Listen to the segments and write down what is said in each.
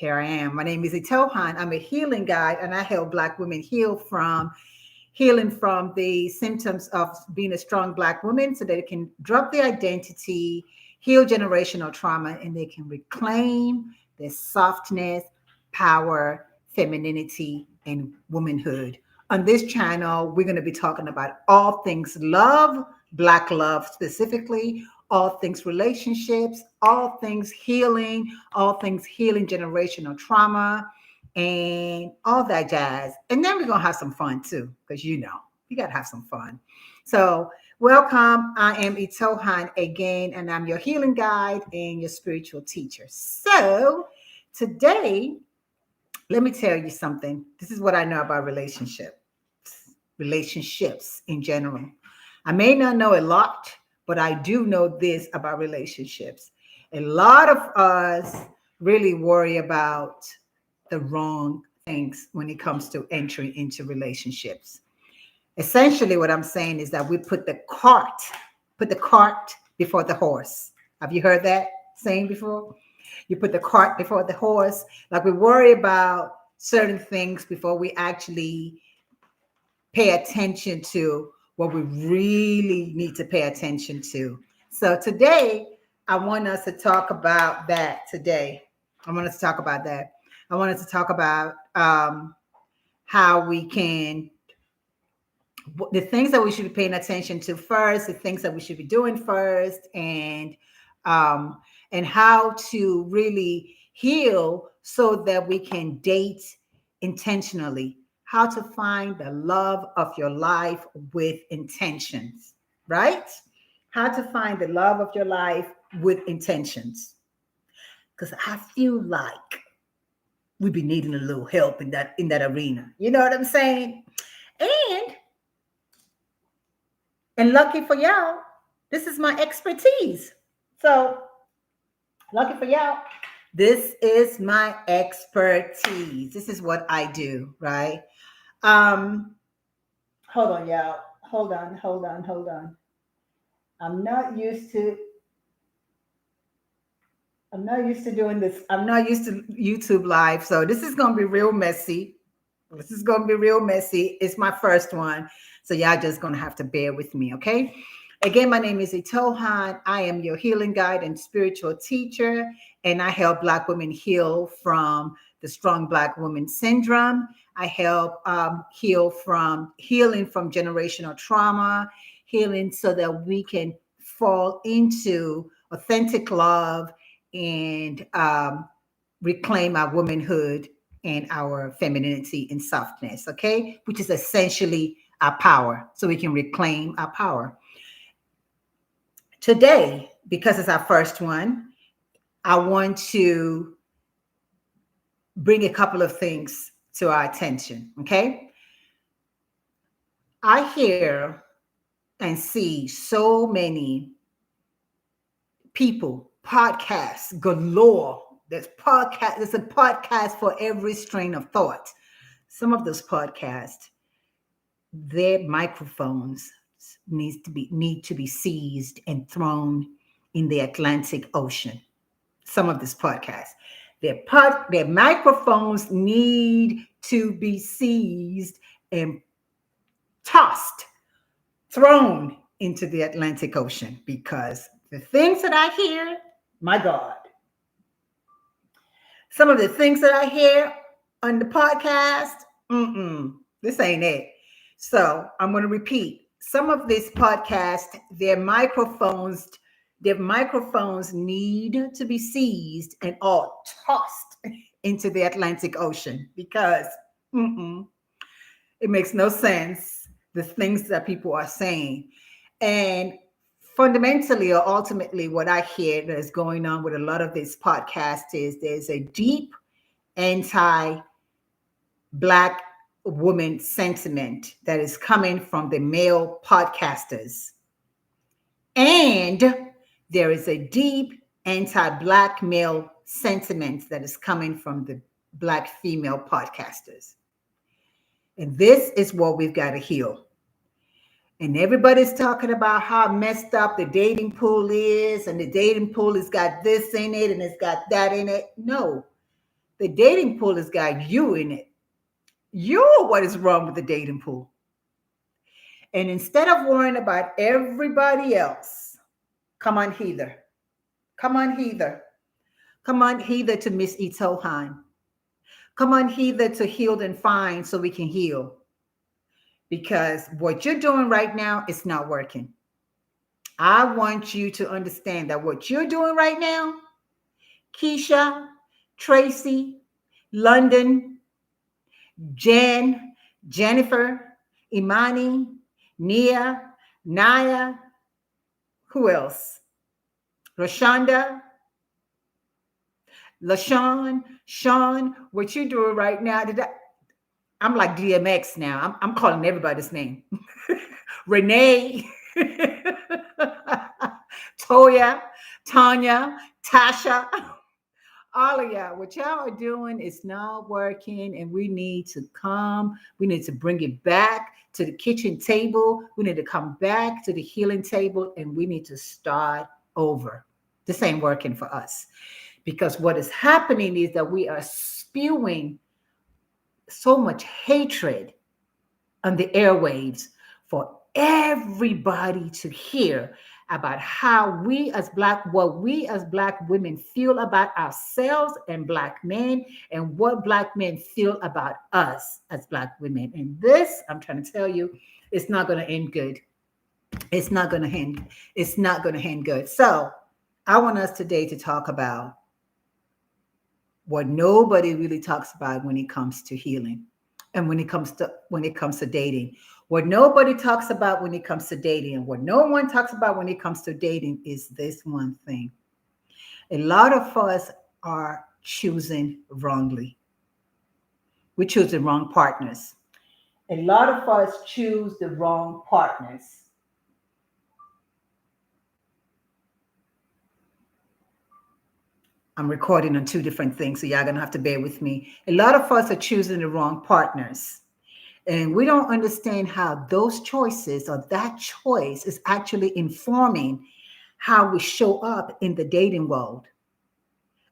Here I am. My name is Itohan. I'm a healing guide, and I help Black women healing from the symptoms of being a strong Black woman so that they can drop their identity, heal generational trauma, and they can reclaim their softness, power, femininity, and womanhood. On this channel, we're going to be talking about all things love, Black love specifically, all things relationships, all things healing generational trauma, and all that jazz. And then we're going to have some fun too, because you got to have some fun. So, welcome. I am Itohan again, and I'm your healing guide and your spiritual teacher. So, today, let me tell you something. This is what I know about relationships in general. I may not know a lot, but I do know this about relationships. A lot of us really worry about the wrong things when it comes to entering into relationships. Essentially, what I'm saying is that we put the cart before the horse. Have you heard that saying before? You put the cart before the horse. Like we worry about certain things before we actually pay attention to what we really need to pay attention to. So today, I want us to talk about that today. I want us to talk about that. I want us to talk about how we can, the things that we should be paying attention to first, the things that we should be doing first, and how to really heal so that we can date intentionally, how to find the love of your life with intentions, right? How to find the love of your life with intentions. Because I feel like we've been needing a little help in that arena. You know what I'm saying? And lucky for y'all, this is my expertise. So lucky for y'all, this is my expertise. This is what I do, right? Hold on, y'all. Hold on. I'm not used to doing this. I'm not used to YouTube live. So this is gonna be real messy. It's my first one. So y'all just gonna have to bear with me, okay? Again, my name is Itohan. I am your healing guide and spiritual teacher, and I help Black women heal from the strong Black woman syndrome. I help healing from generational trauma, healing so that we can fall into authentic love and reclaim our womanhood and our femininity and softness, okay? Which is essentially our power, so we can reclaim our power. Today, because it's our first one, I want to bring a couple of things to our attention, okay? I hear and see so many people, podcasts galore. There's a podcast for every strain of thought. Some of those podcasts, their microphones need to be seized and thrown in the Atlantic Ocean. Some of this podcast, their microphones need to be seized and thrown into the Atlantic Ocean, because the things that I hear, my God, some of the things that I hear on the podcast, this ain't it. So I'm going to repeat. Some of this podcast, their microphones need to be seized and all tossed into the Atlantic Ocean, because it makes no sense, the things that people are saying. And fundamentally or ultimately, what I hear that is going on with a lot of this podcast is there's a deep anti-Black woman sentiment that is coming from the male podcasters. And there is a deep anti-Black male sentiment that is coming from the Black female podcasters. And this is what we've got to heal. And everybody's talking about how messed up the dating pool is, and the dating pool has got this in it and it's got that in it. No, The dating pool has got you in it. You're what is wrong with the dating pool. And instead of worrying about everybody else, come on, Heather. Come on, Heather. Come on, Heather, to Miss Itohan. Come on, Heather, to Healed and Find so we can heal. Because what you're doing right now is not working. I want you to understand that what you're doing right now, Keisha, Tracy, London, Jen, Jennifer, Imani, Nia, Naya, who else? Rashonda, LaShawn, Sean, what you're doing right now. I'm like DMX now. I'm calling everybody's name. Renee, Toya, Tanya, Tasha, all of y'all. What y'all are doing is not working, and we need to come. We need to bring it back to the kitchen table. We need to come back to the healing table, and we need to start over. This ain't working for us because what is happening is that we are spewing so much hatred on the airwaves for everybody to hear about how what we as Black women feel about ourselves and Black men, and what Black men feel about us as Black women. And this, I'm trying to tell you, it's not going to end good. It's not going to end. It's not going to end good. So I want us today to talk about what nobody really talks about when it comes to healing and when it comes to dating. What nobody talks about when it comes to dating, and what no one talks about when it comes to dating, is this one thing. A lot of us are choosing wrongly. We choose the wrong partners. A lot of us choose the wrong partners. I'm recording on two different things, so y'all gonna have to bear with me. A lot of us are choosing the wrong partners. And we don't understand how those choices or that choice is actually informing how we show up in the dating world.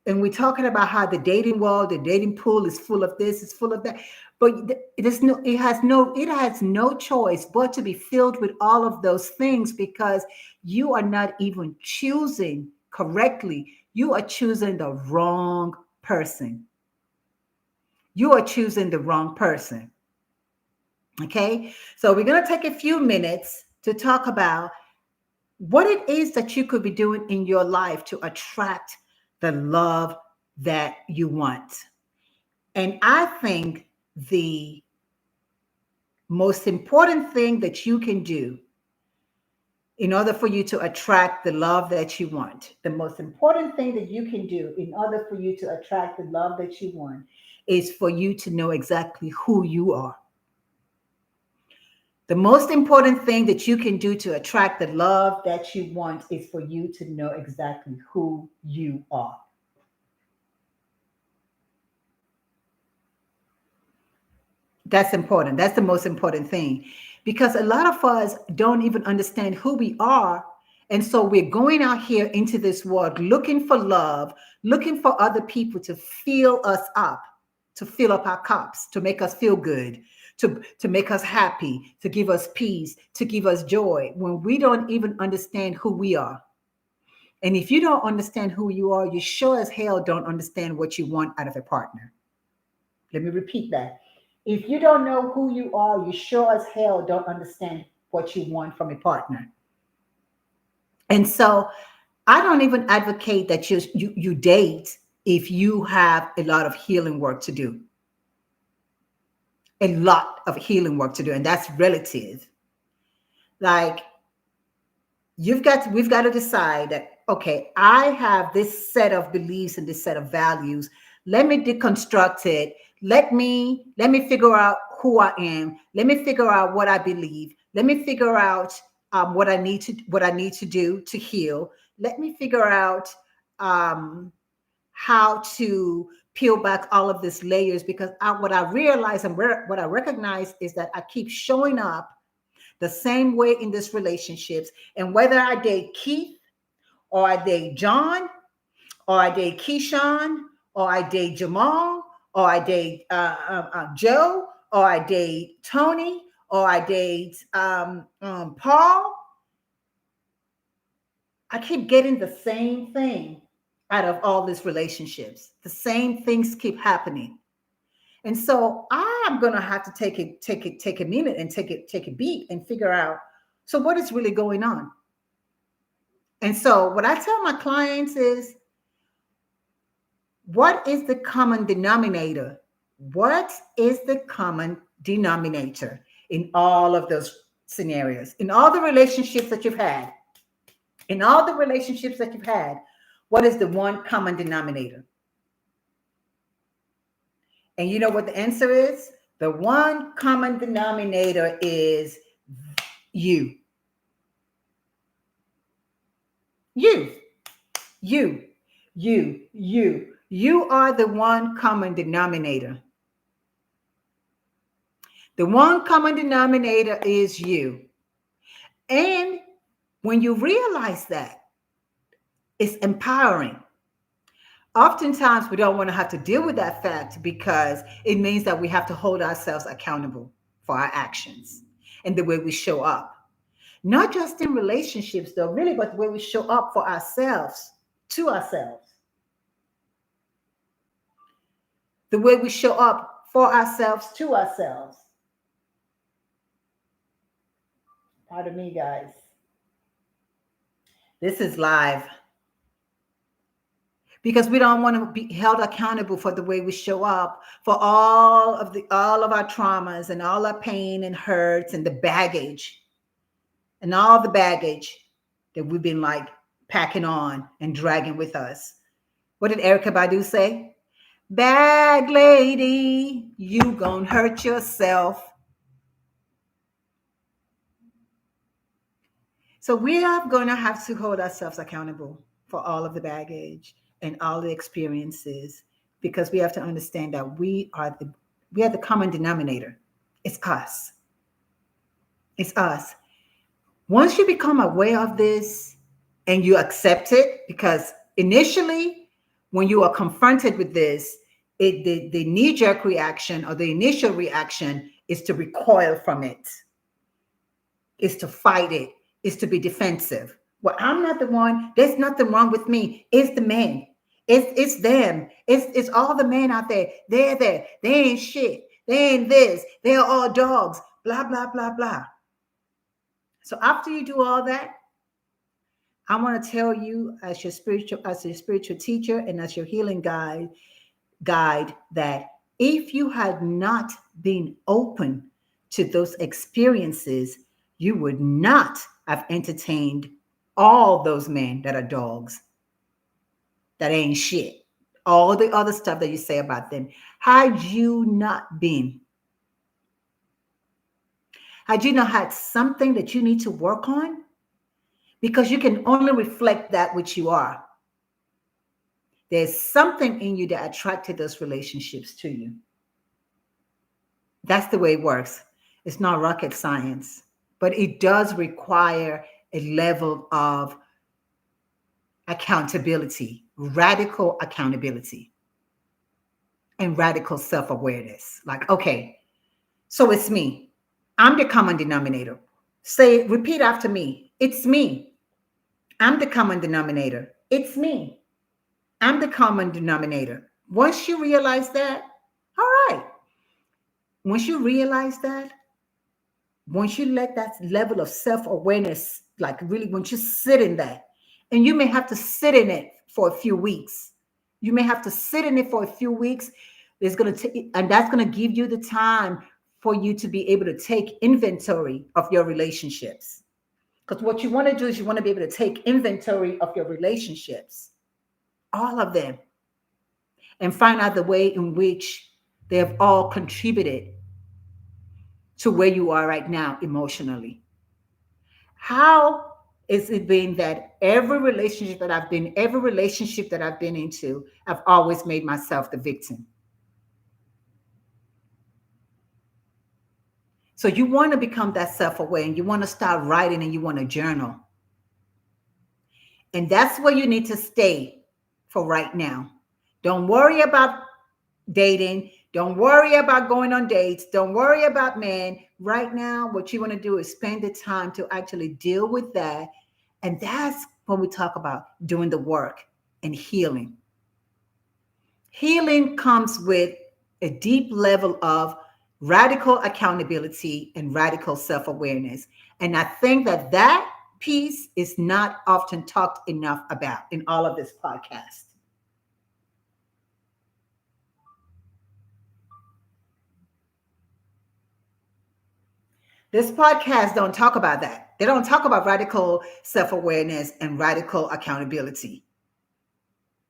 And we're talking about how the dating world, the dating pool is full of this, is full of that. But it has no choice but to be filled with all of those things, because you are not even choosing correctly. You are choosing the wrong person. You are choosing the wrong person. Okay, so we're going to take a few minutes to talk about what it is that you could be doing in your life to attract the love that you want. And I think the most important thing that you can do in order for you to attract the love that you want, the most important thing that you can do in order for you to attract the love that you want, is for you to know exactly who you are. The most important thing that you can do to attract the love that you want is for you to know exactly who you are. That's important. That's the most important thing, because a lot of us don't even understand who we are. And so we're going out here into this world looking for love, looking for other people to fill us up, to fill up our cups, to make us feel good, to make us happy, to give us peace, to give us joy, when we don't even understand who we are. And if you don't understand who you are, you sure as hell don't understand what you want out of a partner. Let me repeat that. If you don't know who you are, you sure as hell don't understand what you want from a partner. And so I don't even advocate that you date if you have a lot of healing work to do. A lot of healing work to do, and that's relative. Like, we've got to decide that, okay, I have this set of beliefs and this set of values. Let me deconstruct it. Let me figure out who I am. Let me figure out what I believe. Let me figure out what I need to do to heal. Let me figure out how to peel back all of these layers, because what I realize and what I recognize is that I keep showing up the same way in these relationships. And whether I date Keith, or I date John, or I date Keyshawn, or I date Jamal, or I date Joe, or I date Tony, or I date Paul, I keep getting the same thing out of all these relationships. The same things keep happening. And so I'm gonna have to take a minute and take a beat and figure out, so what is really going on? And so what I tell my clients is, what is the common denominator? What is the common denominator in all of those scenarios, in all the relationships that you've had? In all the relationships that you've had, what is the one common denominator? And you know what the answer is? The one common denominator is you. You, you, you. You are the one common denominator. The one common denominator is you. And when you realize that, it's empowering. Oftentimes, we don't want to have to deal with that fact because it means that we have to hold ourselves accountable for our actions and the way we show up. Not just in relationships, though, really, but the way we show up for ourselves, to ourselves. The way we show up for ourselves, to ourselves. Pardon me, guys. This is live. Because we don't want to be held accountable for the way we show up, for all of our traumas and all our pain and hurts and the baggage and all the baggage that we've been like packing on and dragging with us. What did Erykah Badu say? Bag lady, you gonna hurt yourself. So we are going to have to hold ourselves accountable for all of the baggage and all the experiences, because we have to understand that we are the common denominator. It's us. It's us. Once you become aware of this and you accept it, because initially when you are confronted with this, the knee-jerk reaction or the initial reaction is to recoil from it, is to fight it, is to be defensive. Well, I'm not the one. There's nothing wrong with me. It's the men. It's them. It's all the men out there. They're there. They ain't shit. They ain't this. They're all dogs. Blah, blah, blah, blah. So after you do all that, I want to tell you as your spiritual teacher and as your healing guide, that if you had not been open to those experiences, you would not have entertained all those men that are dogs, that ain't shit, all the other stuff that you say about them. Had you not had something that you need to work on, because you can only reflect that which you are. There's something in you that attracted those relationships to you. That's the way it works. It's not rocket science, but it does require a level of accountability, radical accountability, and radical self-awareness. Like, okay, so it's me. I'm the common denominator. Repeat after me. It's me. I'm the common denominator. It's me. I'm the common denominator. Once you realize that, all right. Once you realize that, once you let that level of self-awareness, like really, once you sit in that, and you may have to sit in it for a few weeks. You may have to sit in it for a few weeks. And that's going to give you the time for you to be able to take inventory of your relationships. Because what you want to do is you want to be able to take inventory of your relationships, all of them, and find out the way in which they have all contributed to where you are right now emotionally. How is it been that every relationship that I've been into, I've always made myself the victim? So you want to become that self-aware, and you want to start writing, and you want to journal. And that's where you need to stay for right now. Don't worry about dating. Don't worry about going on dates. Don't worry about men. Right now, what you want to do is spend the time to actually deal with that. And that's when we talk about doing the work and healing. Healing comes with a deep level of radical accountability and radical self awareness. And I think that that piece is not often talked enough about in all of this podcast. This podcast don't talk about that. They don't talk about radical self-awareness and radical accountability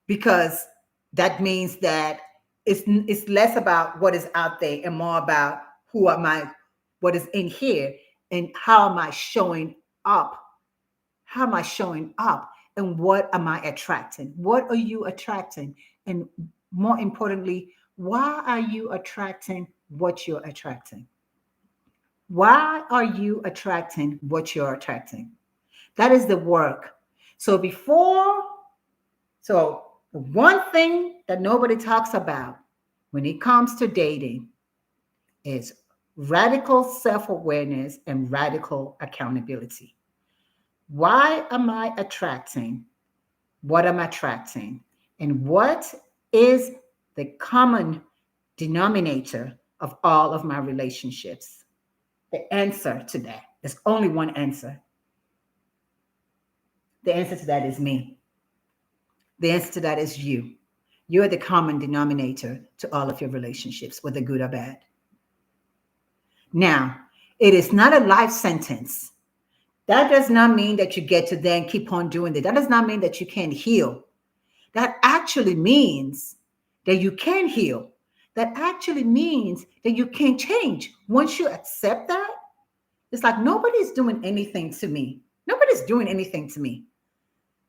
because that means that it's less about what is out there and more about who am I, what is in here, and how am I showing up? How am I showing up? And what am I attracting? What are you attracting? And more importantly, why are you attracting what you're attracting? Why are you attracting what you're attracting? That is the work. So before, so the one thing that nobody talks about when it comes to dating is radical self-awareness and radical accountability. Why am I attracting what I'm attracting? And what is the common denominator of all of my relationships? The answer to that, there's only one answer. The answer to that is me. The answer to that is you. You're the common denominator to all of your relationships, whether good or bad. Now, it is not a life sentence. That does not mean that you get to then keep on doing it. That does not mean that you can't heal. That actually means that you can heal. That actually means that you can change. Once you accept that, it's like nobody's doing anything to me. Nobody's doing anything to me.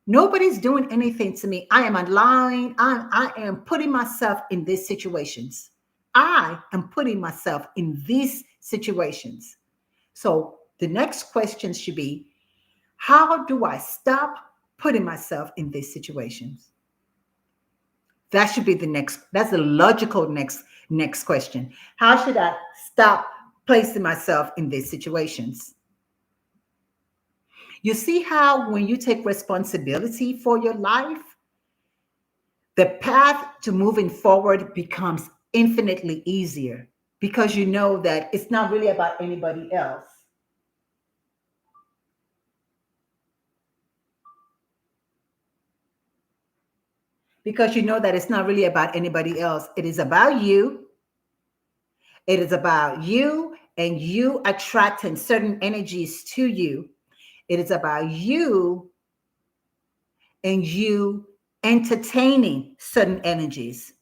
Nobody's doing anything to me. I am allowing, I am putting myself in these situations. I am putting myself in these situations. So the next question should be, how do I stop putting myself in these situations? That should be the next, that's the logical next question. How should I stop placing myself in these situations? You see how when you take responsibility for your life, the path to moving forward becomes infinitely easier because you know that it's not really about anybody else. Because you know that it's not really about anybody else. It is about you. It is about you and you attracting certain energies to you. It is about you and you entertaining certain energies.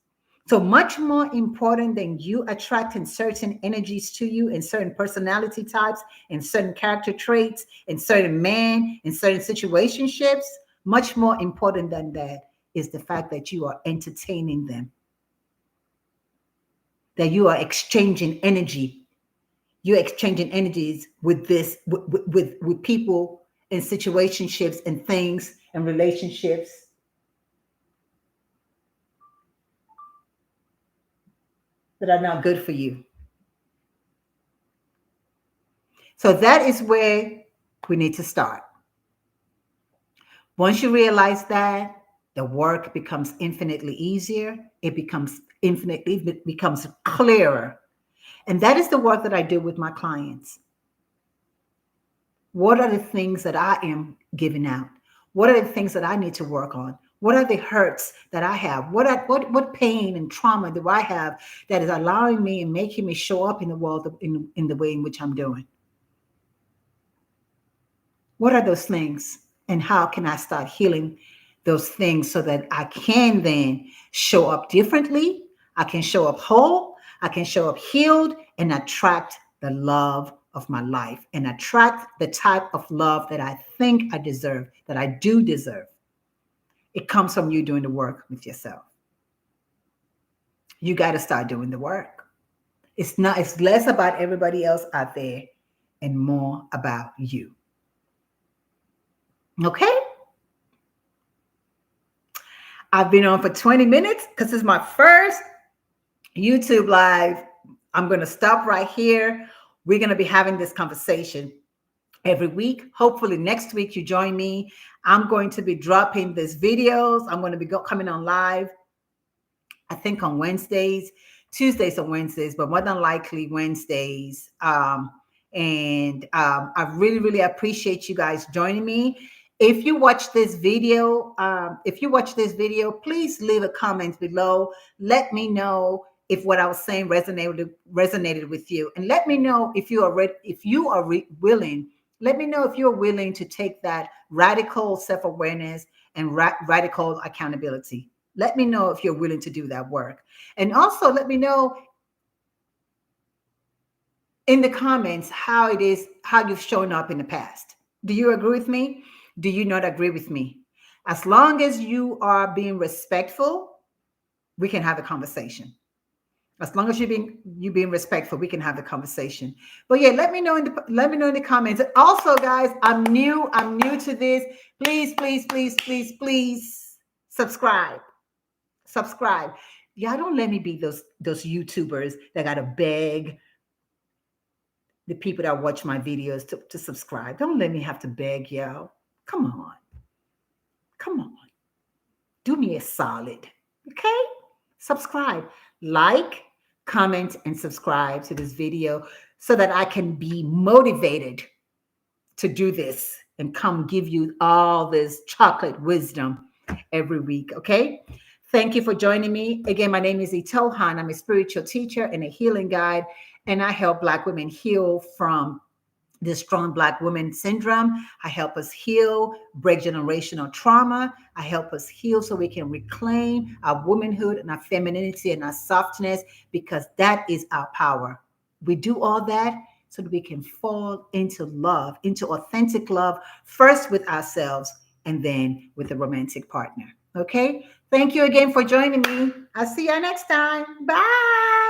So much more important than you attracting certain energies to you and certain personality types and certain character traits and certain men and certain situationships, much more important than that is the fact that you are entertaining them, that you are exchanging energy. You're exchanging energies with this, with people and situationships and things and relationships that are not good for you. So that is where we need to start. Once you realize that, the work becomes infinitely easier. It becomes clearer. And that is the work that I do with my clients. What are the things that I am giving out? What are the things that I need to work on? What are the hurts that I have? What pain and trauma do I have that is allowing me and making me show up in the world in the way in which I'm doing? What are those things? And how can I start healing those things so that I can then show up differently? I can show up whole, I can show up healed, and attract the love of my life and attract the type of love that I think I deserve, that I do deserve. It comes from you doing the work with yourself. You got to start doing the work. It's less about everybody else out there and more about you. Okay? I've been on for 20 minutes because it's my first YouTube Live. I'm going to stop right here. We're going to be having this conversation every week. Hopefully next week you join me. I'm going to be dropping these videos. I'm going to be coming on live, I think on Wednesdays, Tuesdays or Wednesdays, but more than likely Wednesdays. I really, really appreciate you guys joining me. If you watch this video, please leave a comment below. Let me know if what I was saying resonated with you, and let me know if you are willing. Let me know if you're willing to take that radical self-awareness and radical accountability. Let me know if you're willing to do that work. And also let me know in the comments how you've shown up in the past. Do you agree with me? Do you not agree with me? As long as you are being respectful, we can have a conversation. As long as you being respectful, we can have the conversation. But yeah, let me know in the comments. Also, guys, I'm new to this. Please, please, please, please, please subscribe. Subscribe. Y'all don't let me be those YouTubers that gotta beg the people that watch my videos to subscribe. Don't let me have to beg y'all. Come on. Come on. Do me a solid. Okay? Subscribe. Like, comment, and subscribe to this video so that I can be motivated to do this and come give you all this chocolate wisdom every week. Okay? Thank you for joining me. Again, my name is Itohan. I'm a spiritual teacher and a healing guide, and I help Black women heal from the strong Black woman syndrome. I help us heal, break generational trauma. I help us heal so we can reclaim our womanhood and our femininity and our softness, because that is our power. We do all that so that we can fall into love, into authentic love, first with ourselves and then with a romantic partner. Okay? Thank you again for joining me. I'll see you next time. Bye.